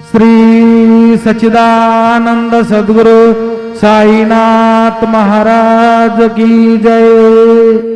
श्री सच्चिदानंद सद्गुरु साईनाथ महाराज की जय।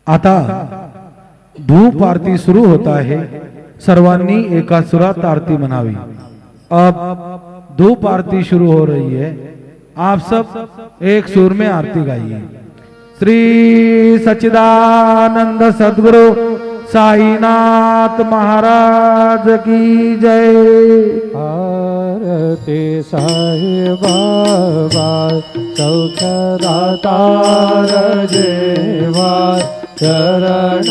आता धूप आरती सुरू होता है। सर्वांनी एका सुरात आरती मनावी। अब धूप आरती शुरू हो रही है। आप सब एक सुर में आरती गाइए। श्री सच्चिदानंद सद्गुरु साईनाथ महाराज की जय। आरती साई बाबा सौख्यदाता जेवा चरण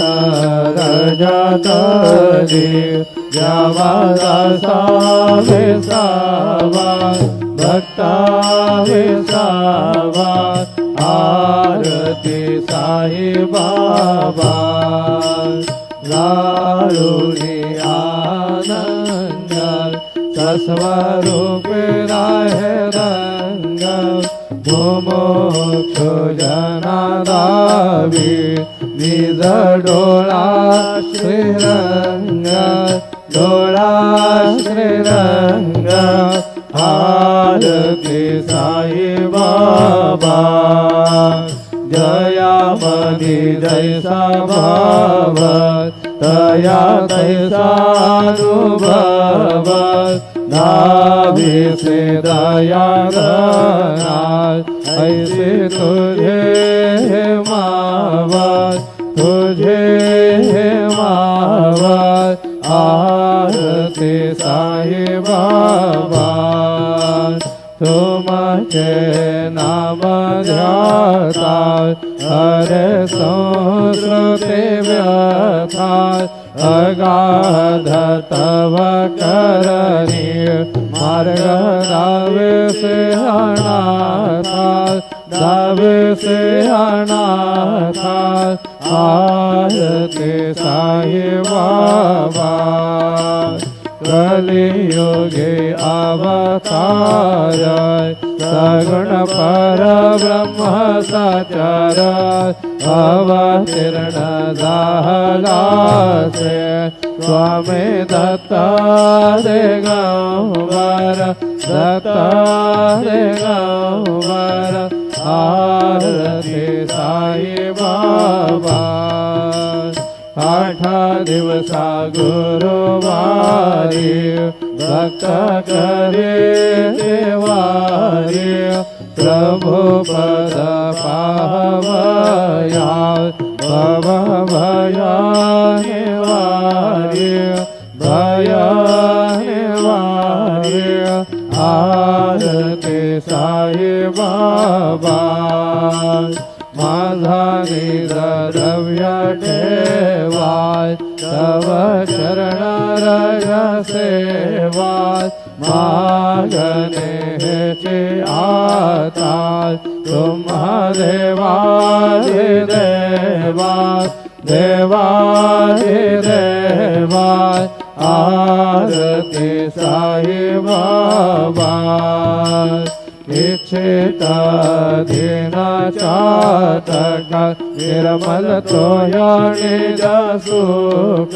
रजत देव जावा विसावा भक्ता विसावा। आरती साई बाबा लाडूनी आनंद सस्वरूप राहे रंग मोक्ष जनादावी निज डोळा श्रीरंग डोळा श्रीरंग। आरती साई बाबा जया मनी जैसा भाव तया तैसा अनुभव नाभि से दया ऐसे तुझे मावत तुझे मावत। आरती साई बाबा तुमके नाम ध्याता हरे संस्कृति व्यथा अगाध तव करणी मार्ग दावे से अनाथा दावे से अनाथा। आरती साई बाबा कलियुगे अवतार सगुण पर ब्रह्म सचर अवतीर्ण दाहला से स्वामी दत्ता दिगंबर दत्ता दिगंबर। आरती साई बाबा आठ दिवसा गुरुवारी भक्त करे देवारी प्रभु पद पावया भव भया निवारी भया निवारी। आरती साई बाबा माझा निज द्रव्य ठेवा तव चरण रज सेवा मागणे हेचे आता तुम्हा देवा देवा देवा देवा। आरती साई बाबा इच्छित दीना चातक निर्मल तोयणी जसुक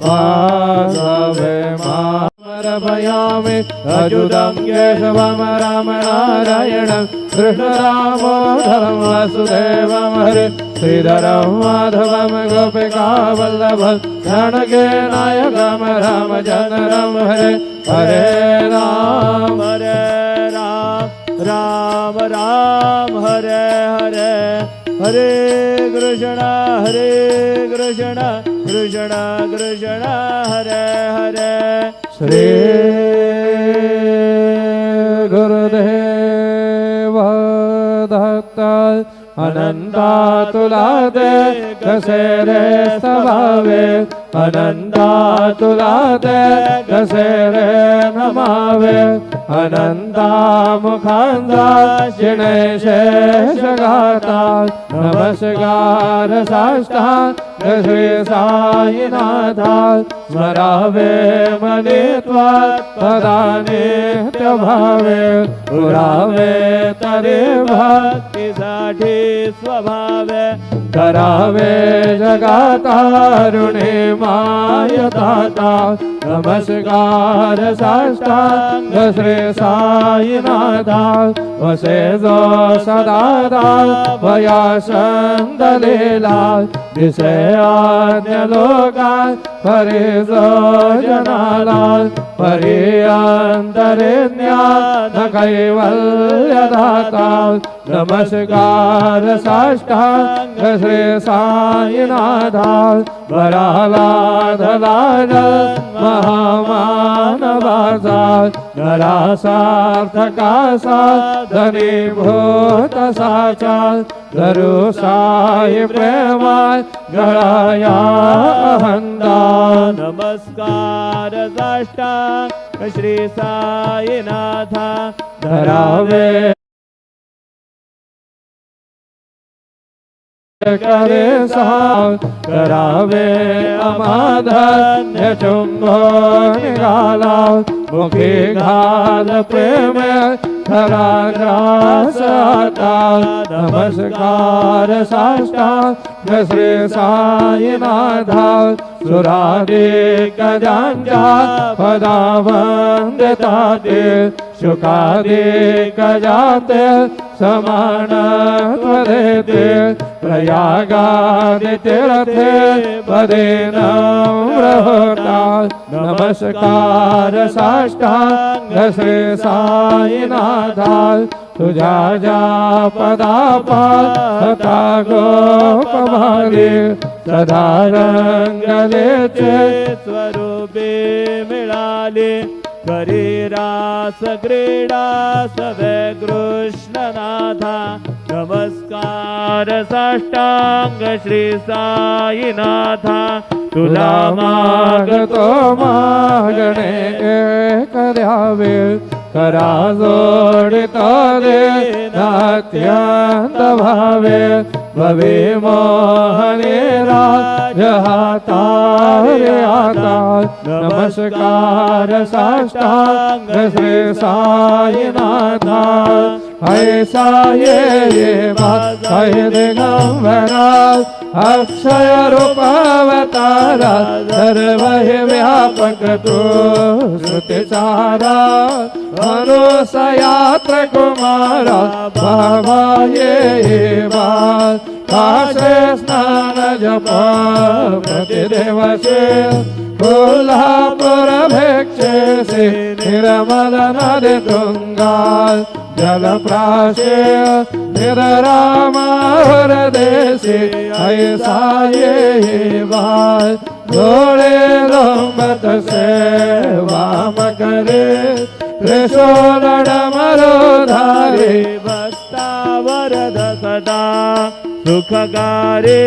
पासवे मामर भयामि अजुदं केशवं राम नारायणं कृष्ण रामो धर्म वसुदेवं हरे श्रीधरं माधवं गोपिका वल्लभं जानकी नायकं रामचन्द्रं हरे हरे राम राम राम हरे हरे हरे कृष्ण कृष्ण कृष्ण हरे हरे श्री गुरुदेव दत्त अनंता तुला दे कसे रे स्वभावे अनंता तुला दे कसे रे नमावे अनंता मुखांदा शिणे शेष गाता नमस्कार साष्टांग श्री साईनाथा स्मरावे मने त्वा सदा नित्य भावे पुरावे तरे भक्तीसाठी स्वभावे करावे जगातारुणे मायताता नमस्कार साष्टांग श्री साईनाथा वसे जो सदादा वया संदलेला दिसे आज्ञ लोका परे जो जनाला परे अंतरे ज्ञान कैवल्य दाता नमस्कार साष्टांग श्री साईनाथा वरालाधलाज महामानवाचा नरासार्थकासा धनीभूत साचा धरू साई प्रेमाय गळाया अहंदा नमस्कार साष्टांग श्री साईनाथा धरावे करे साव करावे अमाधन्य चुंबो निघाला मुखी घाल प्रेम खरा ग्रास आता नमस्कार साष्टांग श्री साईनाथा सुरादिक जांजा पदा वंदताते शुकादिक जाते समान देते प्रयागादि तीर्थे पदे नम्र होता नमस्कार साष्टांग श्री साईनाथा तुझा जा पदापाता गोपमाली सदा रंगलेचे स्वरूपे मिळाले करी रास क्रीडा सवे कृष्णनाथा नमस्कार साष्टांग श्री साईनाथा तुला मागतो मागणे एक द्यावे करा जोडितो दे नात्यंत भावे भवे मोहने राज हातारे आता नमस्कार साष्टांग श्री साईनाथा ऐसा ये बाय दिगंबरा अक्षय रूपावतारा सर्व व्यापक तू श्रुतिसारा अनुसयात्र कुमारा बाबा ये काशे स्नान जप प्रतिदेवसे कोल्हापुर भिक्षेसे निर्मल नदी तुंगा जलप्राशे निरामावर देशे ऐसा ये बाल डोळे लोंबत से वाम करे त्रिशूल डमरू धारे भक्तावरद सदा सुखगारे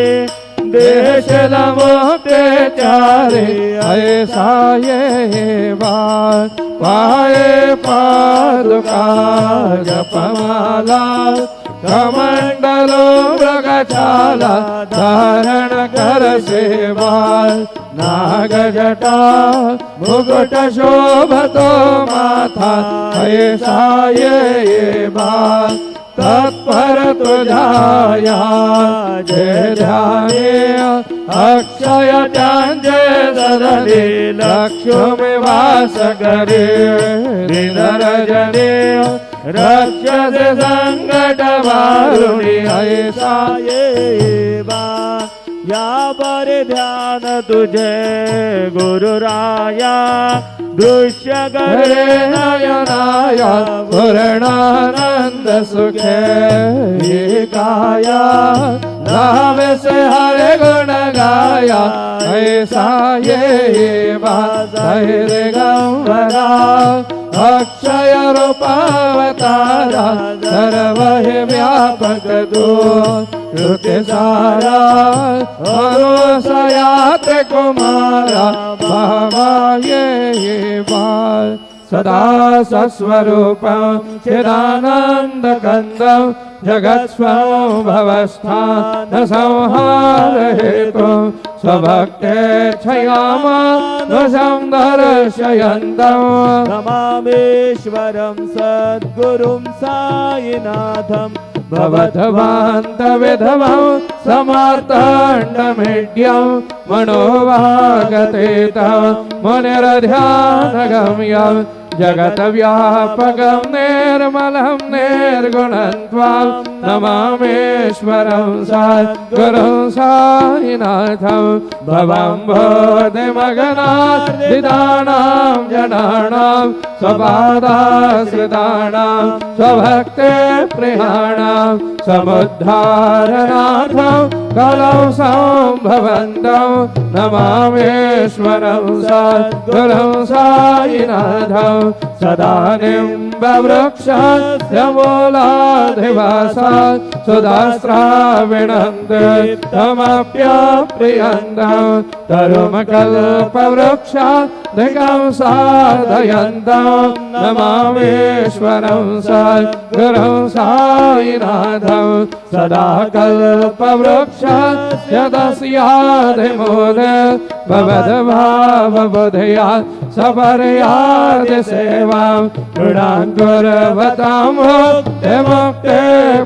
देश लमोते चारे ऐसा ये बाल पाये पादुका जपमाला कमंडलो मृगशाला धारण कर सेवा नाग जटा मुकुट शोभतो माथा ऐसा ये बाल तत्पर तुझाया जय ध्याने अक्षय त्यांजे सदने लक्ष्मी वास करे निरजने रक्षस संकट वारुणी ऐसा ये देवा यावर ध्यान तुझे गुरुराया दृश्य हरे नयनाय पूर्णानंद सुखे काया नाम से हरे गुण गाया ऐसा ये दिगंबरा अक्षय रूपावतारा सर्व व्यापक दूत श्रुति सारा अनुसयात्र कुमारा बाबा ये बाल सदा सस्वरूपं चिदानंद कंदं जगत्स्वभवस्थान संहार हेतु स्वभक्ते क्षयामानुषं दर्शयन्तम् नमामीश्वरं सद्गुरुं साईनाथम् भवद्भान्तविधवं समर्थाण्डमीड्यं मनोवागतीतं मुनिरध्यानगम्यं जगत्व्यापकं निर्मलं निर्गुणं त्वां नमामीश्वरं सद्गुरुं साईनाथं भवं बोधिमगनादिदानां जनानां स्वपादाश्रितानां स्वभक्ते प्रियाणां समुद्धारनाथं कलौ सम्भवन्तं नमामीश्वरं सद्गुरुं साईनाथं सदा निम्बवृक्षस्य मूलाधिवासात् सुधास्राविणन्ते तमप्यप्रियन्तं तरुमकल्पवृक्षात् दिगं साधयन्तं नमामीश्वरं सद्गुरुं साईनाथं सदा कल्पवृक्षस्य तस्याधिमूले भवद्भावबुधया सपर्यादिसेवां ऋणाङ्कुरवतां मुक्ते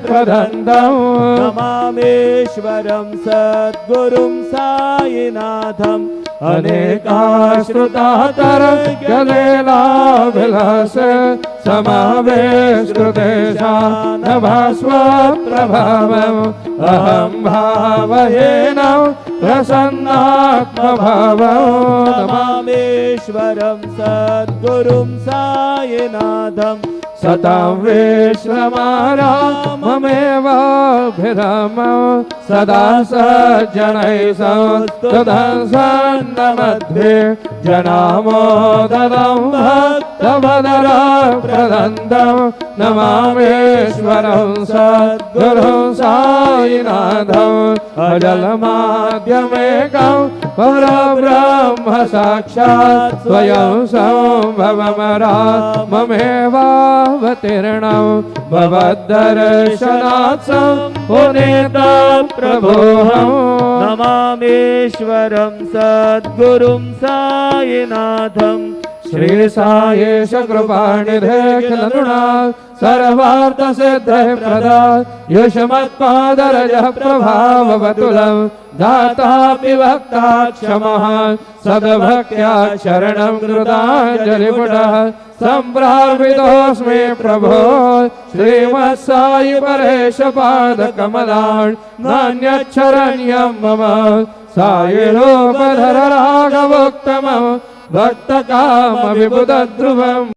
प्रदन्तम् नमामीश्वरं सद्गुरुं साईनाथम् अनेकाश्रुतातरगलीलाभिलाष समावेशकृतेशानभास्वप्रभावम् अहं भावहीनं प्रसन्नात्मभावम् नमामीश्वरं सद्गुरुं साईनाथम् सतां विश्वमाराममेवाभिरामं सदा सज्जनैः संस्तुतं सन्नमध्ये जनामोदनं भक्तवदराप्रदन्तं नमामीश्वरं सद्गुरुं साईनाथम् अजलमाद्यमेकं परब्रह्म साक्षात् स्वयं सम्भवमराममेवावतीर्णं भवद्दर्शनात् सम्पुनीतं प्रभोऽहम् नमामीश्वरं सद्गुरुं साईनाथम् श्री सायेश कृपानिधे खिलनुना सर्वार्थ सिद्धे प्रदा युष्मत्पादरजः प्रभाववतुलं दाता विभक्ता क्षमः सद्भक्त्या शरणं कृताञ्जलिपुटः सम्प्रार्पितोऽस्मि प्रभो श्रीमत्साई परेश पादकमलान् नान्यच्छरण्यं मम साई रूपधर राघवोत्तमम् भक्तकाम विबुध ध्रुवम्